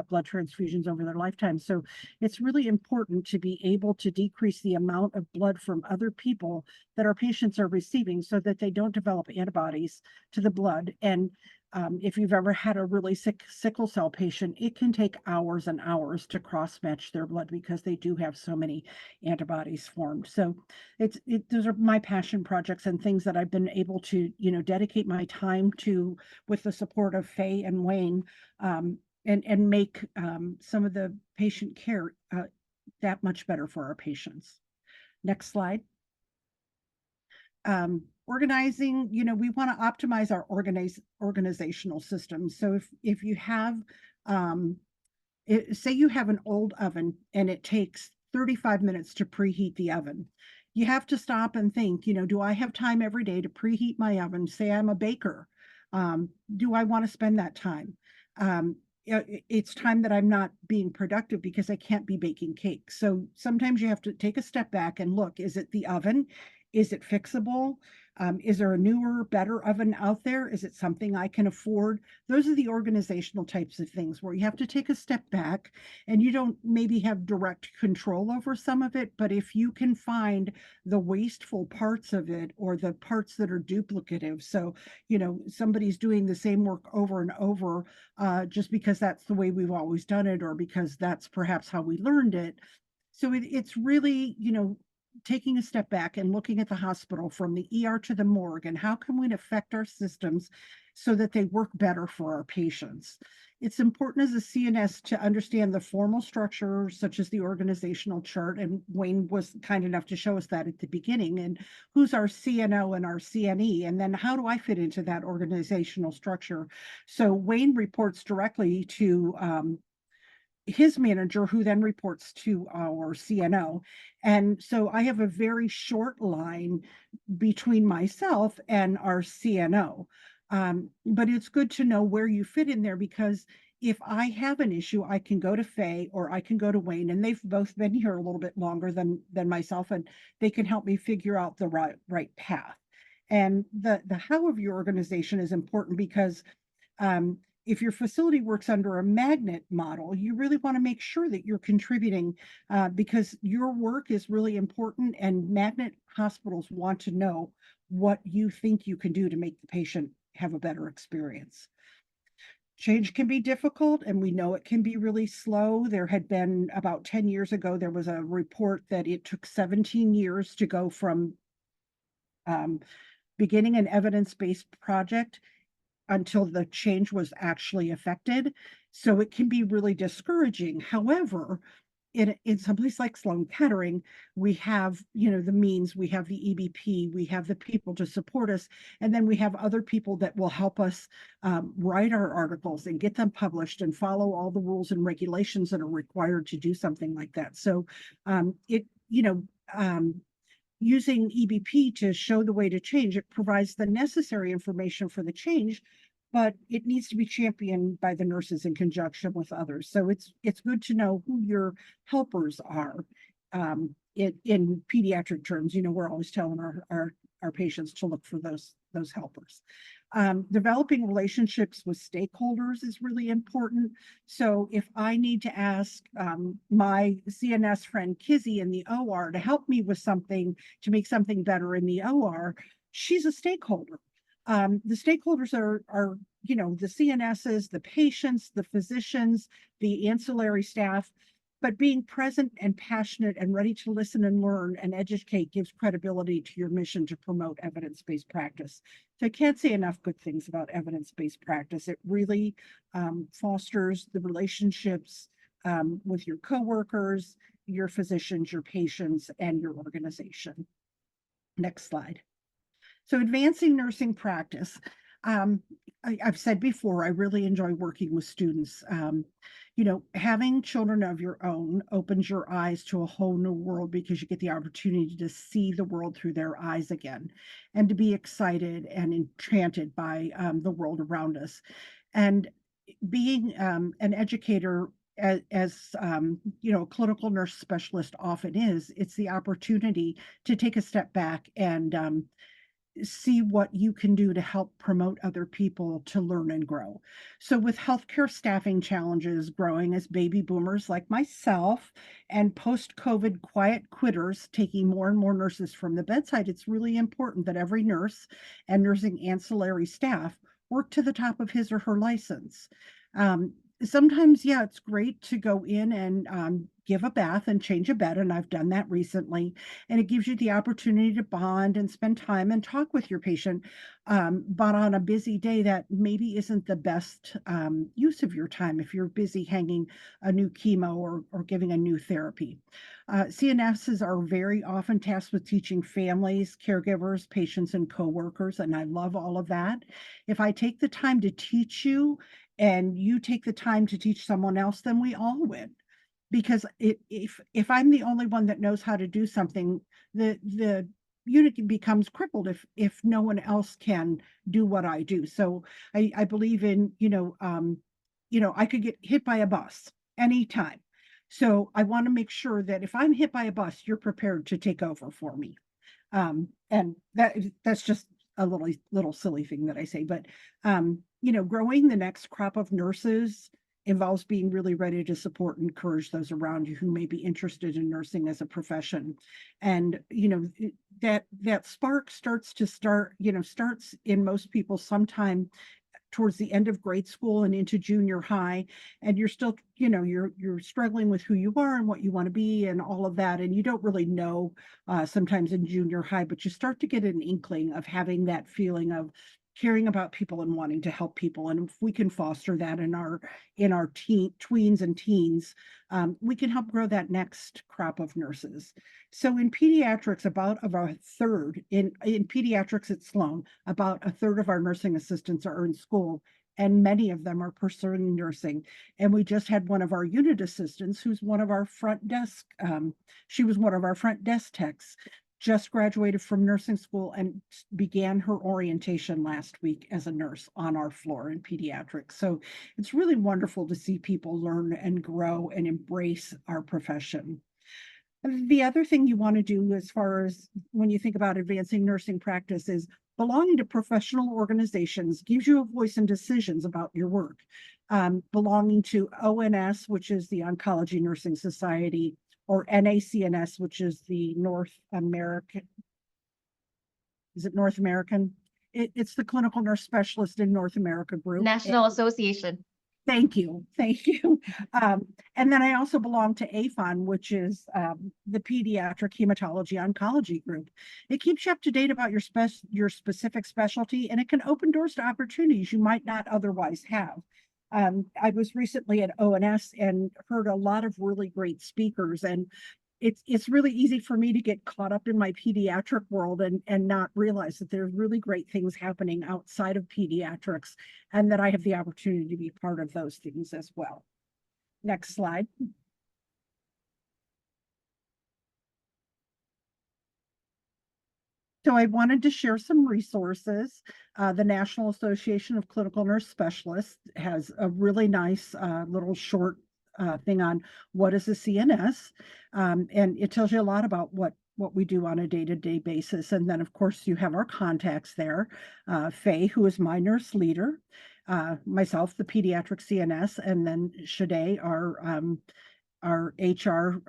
blood transfusions over their lifetime. So it's really important to be able to decrease the amount of blood from other people that our patients are receiving so that they don't develop antibodies to the blood. And if you've ever had a really sick sickle cell patient, it can take hours and hours to cross-match their blood because they do have so many antibodies formed. So those are my passion projects and things that I've been able to, dedicate my time to with the support of Faye and Wayne, and make some of the patient care that much better for our patients. Next slide. Organizing, we want to optimize our organizational systems. So if you have, say you have an old oven and it takes 35 minutes to preheat the oven, you have to stop and think, do I have time every day to preheat my oven? Say I'm a baker. Do I want to spend that time? It's time that I'm not being productive because I can't be baking cakes. So sometimes you have to take a step back and look, is it the oven? Is it fixable? Is there a newer, better oven out there? Is it something I can afford? Those are the organizational types of things where you have to take a step back, and you don't maybe have direct control over some of it, but if you can find the wasteful parts of it or the parts that are duplicative. So, somebody's doing the same work over and over just because that's the way we've always done it, or because that's perhaps how we learned it. So it's really, taking a step back and looking at the hospital from the ER to the morgue, and how can we affect our systems so that they work better for our patients. It's important as a CNS to understand the formal structure, such as the organizational chart, and Wayne was kind enough to show us that at the beginning, and who's our CNO and our CNE, and then how do I fit into that organizational structure. So Wayne reports directly to his manager, who then reports to our CNO. And so I have a very short line between myself and our CNO. But it's good to know where you fit in there, because if I have an issue, I can go to Faye or I can go to Wayne, and they've both been here a little bit longer than myself, and they can help me figure out the right path. And the how of your organization is important, because if your facility works under a magnet model, you really want to make sure that you're contributing, because your work is really important, and magnet hospitals want to know what you think you can do to make the patient have a better experience. Change can be difficult, and we know it can be really slow. There had been about 10 years ago, there was a report that it took 17 years to go from beginning an evidence-based project until the change was actually affected. So it can be really discouraging. However, in some place like Sloan Kettering, we have, the means, we have the EBP, we have the people to support us, and then we have other people that will help us write our articles and get them published and follow all the rules and regulations that are required to do something like that. So using EBP to show the way to change, it provides the necessary information for the change, but it needs to be championed by the nurses in conjunction with others. So it's good to know who your helpers are. In pediatric terms, we're always telling our patients to look for those helpers. Developing relationships with stakeholders is really important. So if I need to ask my CNS friend Kizzy in the OR to help me with something, to make something better in the OR, she's a stakeholder. The stakeholders are the CNSs, the patients, the physicians, the ancillary staff. But being present and passionate and ready to listen and learn and educate gives credibility to your mission to promote evidence-based practice. So I can't say enough good things about evidence-based practice. It really fosters the relationships with your coworkers, your physicians, your patients, and your organization. Next slide. So advancing nursing practice. I've said before, I really enjoy working with students. Having children of your own opens your eyes to a whole new world, because you get the opportunity to see the world through their eyes again, and to be excited and enchanted by the world around us. And being an educator, as a clinical nurse specialist often is, it's the opportunity to take a step back and see what you can do to help promote other people to learn and grow. So with healthcare staffing challenges growing as baby boomers like myself and post-COVID quiet quitters taking more and more nurses from the bedside, it's really important that every nurse and nursing ancillary staff work to the top of his or her license. sometimes, yeah, it's great to go in and give a bath and change a bed. And I've done that recently. And it gives you the opportunity to bond and spend time and talk with your patient. But on a busy day, that maybe isn't the best use of your time if you're busy hanging a new chemo or giving a new therapy. CNSs are very often tasked with teaching families, caregivers, patients, and coworkers. And I love all of that. If I take the time to teach you, and you take the time to teach someone else, then we all win. Because if I'm the only one that knows how to do something, the unit becomes crippled if no one else can do what I do. So I believe in, I could get hit by a bus anytime. So I want to make sure that if I'm hit by a bus, you're prepared to take over for me. And that's just a little silly thing that I say, but growing the next crop of nurses involves being really ready to support and encourage those around you who may be interested in nursing as a profession. And that spark starts in most people sometime towards the end of grade school and into junior high, and you're still you're struggling with who you are and what you want to be and all of that, and you don't really know sometimes in junior high, but you start to get an inkling of having that feeling of caring about people and wanting to help people. And if we can foster that in our tweens and teens, we can help grow that next crop of nurses. So in pediatrics, about of a third in pediatrics at Sloan, about a third of our nursing assistants are in school, and many of them are pursuing nursing. And we just had one of our unit assistants, who's one of our front desk. She was one of our front desk techs, just graduated from nursing school and began her orientation last week as a nurse on our floor in pediatrics. So it's really wonderful to see people learn and grow and embrace our profession. The other thing you want to do, as far as when you think about advancing nursing practice, is belonging to professional organizations gives you a voice in decisions about your work. Belonging to ONS, which is the Oncology Nursing Society, or NACNS, which is the North American. Is it North American? It's the Clinical Nurse Specialist in North America group. National Association. Thank you. Thank you. And then I also belong to AFON, which is the Pediatric Hematology Oncology Group. It keeps you up to date about your specific specialty, and it can open doors to opportunities you might not otherwise have. I was recently at ONS and heard a lot of really great speakers, and it's really easy for me to get caught up in my pediatric world and not realize that there's really great things happening outside of pediatrics, and that I have the opportunity to be part of those things as well. Next slide. So I wanted to share some resources. The National Association of Clinical Nurse Specialists has a really nice little short thing on what is a CNS, and it tells you a lot about what we do on a day-to-day basis. And then, of course, you have our contacts there. Faye, who is my nurse leader, myself, the pediatric CNS, and then Shade, our HR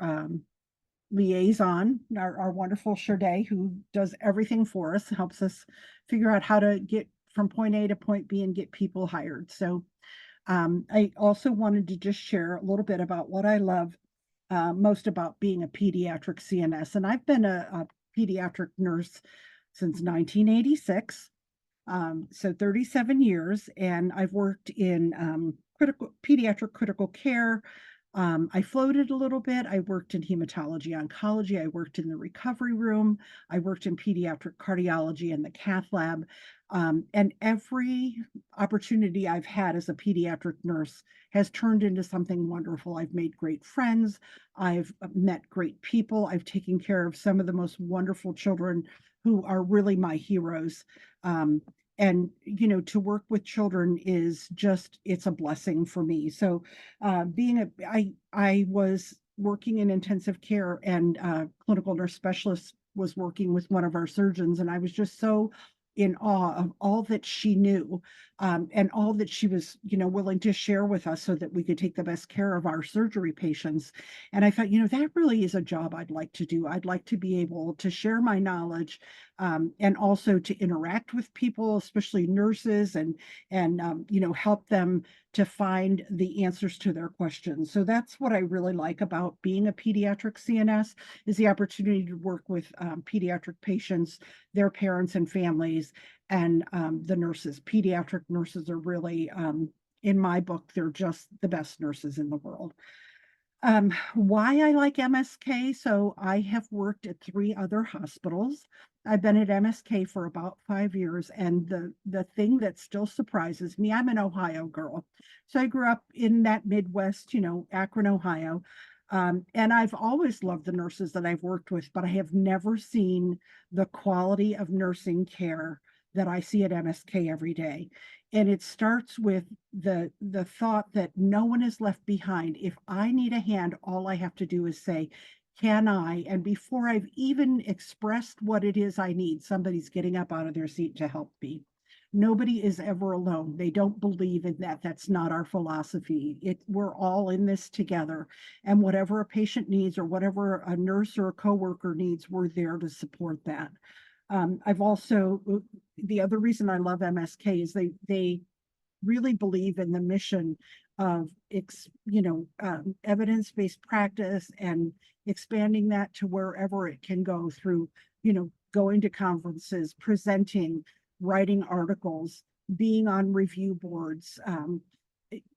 liaison, our wonderful Shade, who does everything for us, helps us figure out how to get from point A to point B and get people hired. So I also wanted to just share a little bit about what I love most about being a pediatric CNS. And I've been a pediatric nurse since 1986, so 37 years, and I've worked in pediatric critical care. I floated a little bit. I worked in hematology oncology. I worked in the recovery room. I worked in pediatric cardiology and the cath lab. And every opportunity I've had as a pediatric nurse has turned into something wonderful. I've made great friends. I've met great people. I've taken care of some of the most wonderful children who are really my heroes. And to work with children is just, it's a blessing for me. So I was working in intensive care, and clinical nurse specialist was working with one of our surgeons, and I was just so in awe of all that she knew, and all that she was, willing to share with us so that we could take the best care of our surgery patients. And I thought, that really is a job I'd like to do. I'd like to be able to share my knowledge, and also to interact with people, especially nurses, and help them to find the answers to their questions. So that's what I really like about being a pediatric CNS, is the opportunity to work with pediatric patients, their parents and families, and the nurses. Pediatric nurses are really, in my book, they're just the best nurses in the world. Why I like MSK. So I have worked at 3 other hospitals. I've been at MSK for about 5 years, and the thing that still surprises me, I'm an Ohio girl. So I grew up in that Midwest, Akron, Ohio. And I've always loved the nurses that I've worked with, but I have never seen the quality of nursing care that I see at MSK every day. And it starts with the thought that no one is left behind. If I need a hand, all I have to do is say, can I? And before I've even expressed what it is I need, somebody's getting up out of their seat to help me. Nobody is ever alone. They don't believe in that. That's not our philosophy. We're all in this together. And whatever a patient needs, or whatever a nurse or a coworker needs, we're there to support that. I've also, the other reason I love MSK is they really believe in the mission of evidence-based practice, and expanding that to wherever it can go through, going to conferences, presenting, writing articles, being on review boards,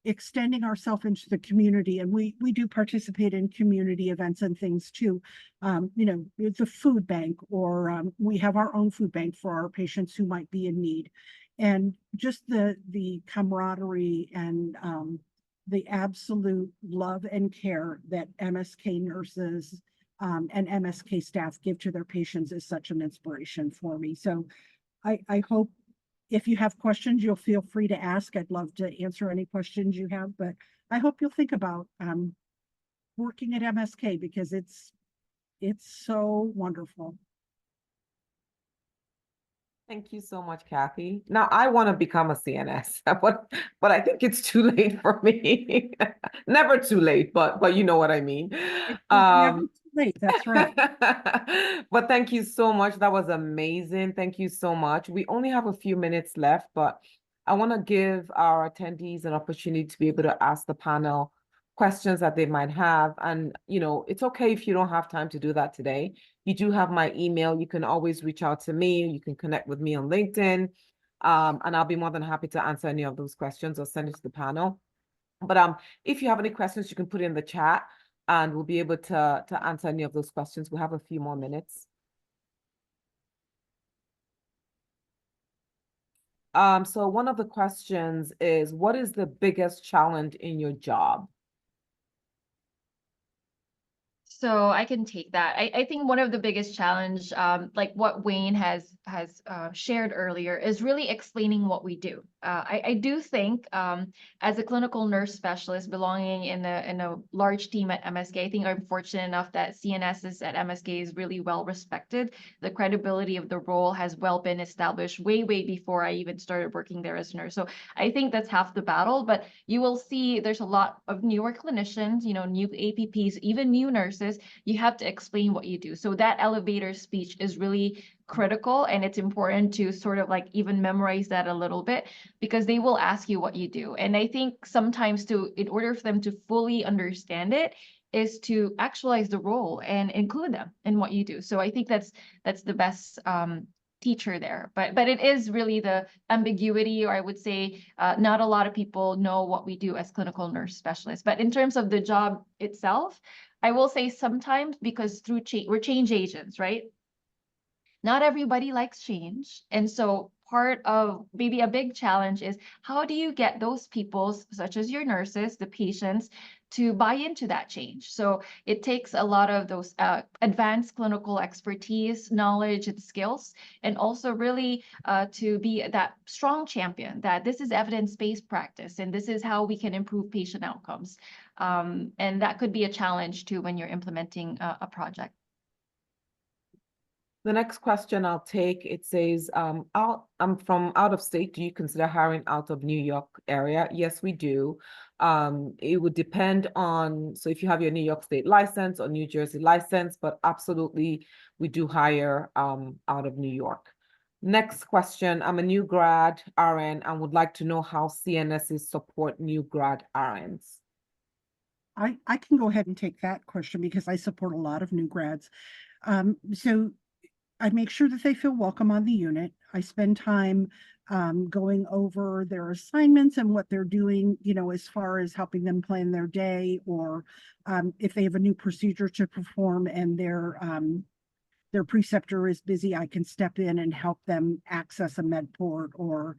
extending ourselves into the community. And we do participate in community events and things too. The food bank, or we have our own food bank for our patients who might be in need. And just the camaraderie and the absolute love and care that MSK nurses and MSK staff give to their patients is such an inspiration for me. So I hope, if you have questions, you'll feel free to ask. I'd love to answer any questions you have, but I hope you'll think about working at MSK, because it's so wonderful. Thank you so much, Kathy. Now I want to become a CNS, but I think it's too late for me. Never too late, but you know what I mean. It's never too late. That's right. But thank you so much. That was amazing. Thank you so much. We only have a few minutes left, but I want to give our attendees an opportunity to be able to ask the panel questions that they might have. And, it's okay if you don't have time to do that today. You do have my email. You can always reach out to me. You can connect with me on LinkedIn. And I'll be more than happy to answer any of those questions or send it to the panel. But if you have any questions, you can put it in the chat, and we'll be able to answer any of those questions. We have a few more minutes. So one of the questions is, what is the biggest challenge in your job? So I can take that. I think one of the biggest challenge, like what Wayne has shared earlier, is really explaining what we do. I do think, as a clinical nurse specialist belonging in a large team at MSK, I think I'm fortunate enough that CNSs at MSK is really well respected. The credibility of the role has well been established way before I even started working there as a nurse. So I think that's half the battle. But you will see there's a lot of newer clinicians, new APPs, even new nurses. You have to explain what you do. So that elevator speech is really critical, and it's important to sort of like even memorize that a little bit, because they will ask you what you do. And I think sometimes in order for them to fully understand it, is to actualize the role and include them in what you do. So I think that's the best teacher there. But it is really the ambiguity, or I would say not a lot of people know what we do as clinical nurse specialists. But in terms of the job itself, I will say sometimes, because we're change agents, right? Not everybody likes change. And so part of maybe a big challenge is, how do you get those people, such as your nurses, the patients, to buy into that change? So it takes a lot of those advanced clinical expertise, knowledge, and skills, and also really to be that strong champion that this is evidence-based practice and this is how we can improve patient outcomes. And that could be a challenge too when you're implementing a project. The next question I'll take, it says, I'm from out of state. Do you consider hiring out of New York area? Yes, we do. It would depend on, so if you have your New York State license or New Jersey license, but absolutely we do hire out of New York. Next question, I'm a new grad RN and would like to know how CNSs support new grad RNs. I can go ahead and take that question because I support a lot of new grads. So I make sure that they feel welcome on the unit. I spend time going over their assignments and what they're doing, you know, as far as helping them plan their day, or if they have a new procedure to perform and their preceptor is busy, I can step in and help them access a med port, or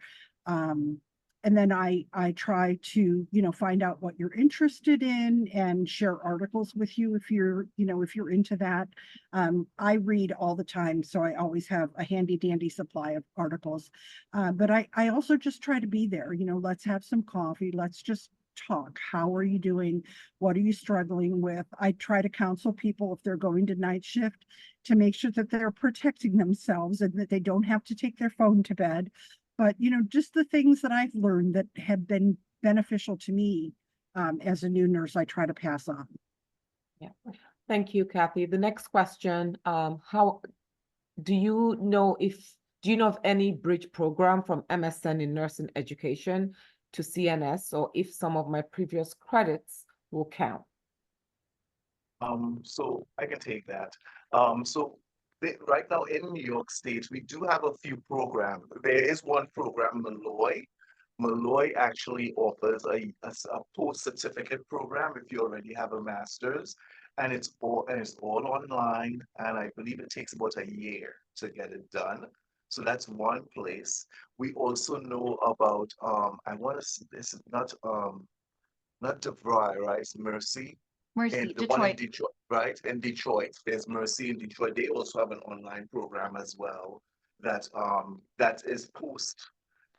and then I try to, you know, find out what you're interested in and share articles with you if you're, you know, if you're into that. I read all the time, so I always have a handy dandy supply of articles. But I also just try to be there, you know, let's have some coffee, let's just talk. How are you doing? What are you struggling with? I try to counsel people if they're going to night shift to make sure that they're protecting themselves and that they don't have to take their phone to bed. But, you know, just the things that I've learned that have been beneficial to me as a new nurse, I try to pass on. Yeah, thank you, Kathy. The next question, how do you know of any bridge program from MSN in nursing education to CNS, or if some of my previous credits will count? So I can take that. Right now in New York State, we do have a few programs. There is one program, Malloy. Malloy actually offers a post-certificate program if you already have a master's, and it's all online, and I believe it takes about a year to get it done. So that's one place. We also know about I want to see this is not DeVry, right? It's Mercy. Mercy, And the one in Detroit. Detroit, right? In Detroit, there's Mercy in Detroit. They also have an online program as well that is post,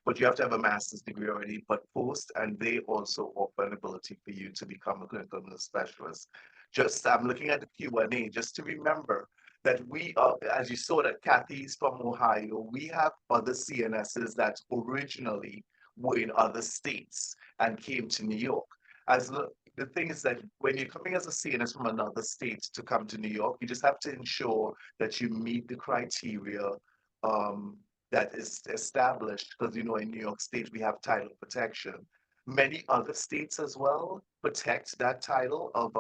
but you have to have a master's degree already, but post, and they also offer an ability for you to become a clinical nurse specialist. Just I'm looking at the Q&A just to remember that we are, as you saw that Kathy's from Ohio, we have other CNSs that originally were in other states and came to New York. As the thing is that when you're coming as a CNS from another state to come to New York, you just have to ensure that you meet the criteria that is established, because you know in New York State we have title protection. Many other states as well protect that title of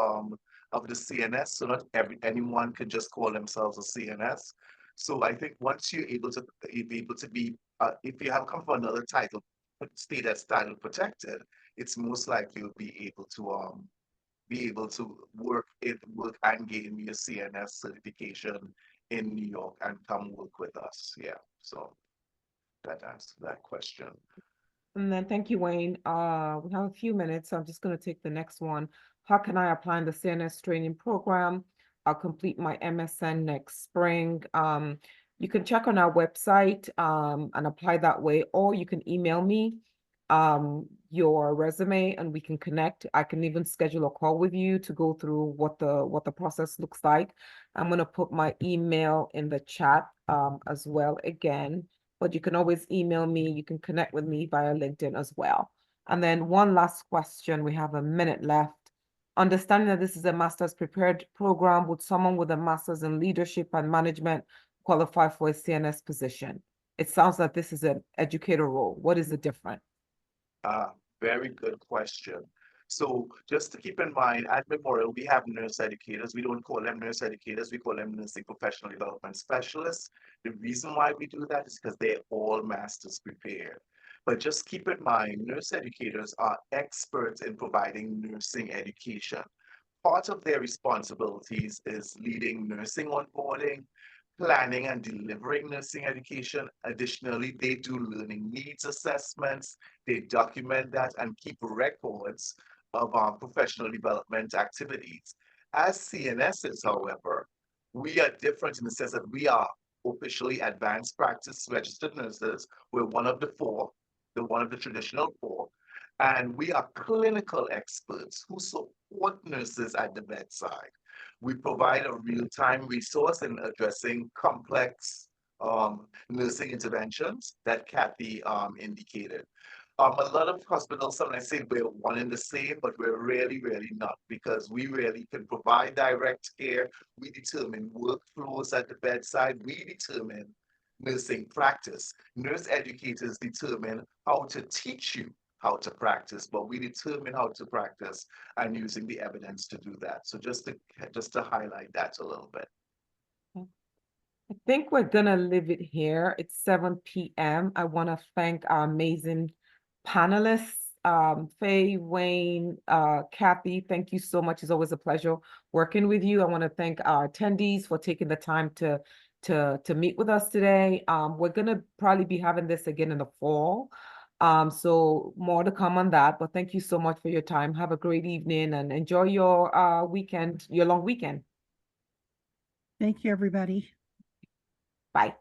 the CNS, so not anyone can just call themselves a CNS. So I think once you're able to be if you have come from another title state that's title protected, it's most likely you'll be able to work and gain your CNS certification in New York and come work with us. Yeah, so that answers that question. And then thank you, Wayne. We have a few minutes, so I'm just going to take the next one. How can I apply in the CNS training program? I'll complete my MSN next spring. You can check on our website and apply that way, or you can email me your resume and we can connect. I can even schedule a call with you to go through what the process looks like. I'm going to put my email in the chat as well again, but you can always email me. You can connect with me via LinkedIn as well. And then one last question. We have a minute left. Understanding that this is a master's prepared program, would someone with a master's in leadership and management qualify for a CNS position? It sounds like this is an educator role. What is the difference? Very good question. So just to keep in mind, at Memorial, we have nurse educators. We don't call them nurse educators. We call them nursing professional development specialists. The reason why we do that is because they're all masters prepared. But just keep in mind, nurse educators are experts in providing nursing education. Part of their responsibilities is leading nursing onboarding, planning and delivering nursing education. Additionally, they do learning needs assessments, they document that and keep records of our professional development activities. As CNSs, however, we are different in the sense that we are officially advanced practice registered nurses. We're one of the traditional four, and we are clinical experts who support nurses at the bedside. We provide a real-time resource in addressing complex nursing interventions that Kathy indicated. A lot of hospitals sometimes say we're one and the same, but we're really, really not, because we really can provide direct care. We determine workflows at the bedside. We determine nursing practice. Nurse educators determine how to teach you how to practice, but we determine how to practice and using the evidence to do that. So just to highlight that a little bit. I think we're gonna leave it here. It's 7 p.m. I want to thank our amazing panelists, Faye, Wayne, Kathy. Thank you so much. It's always a pleasure working with you. I want to thank our attendees for taking the time to meet with us today. We're gonna probably be having this again in the fall. So more to come on that. But thank you so much for your time. Have a great evening and enjoy your weekend, your long weekend. Thank you, everybody. Bye.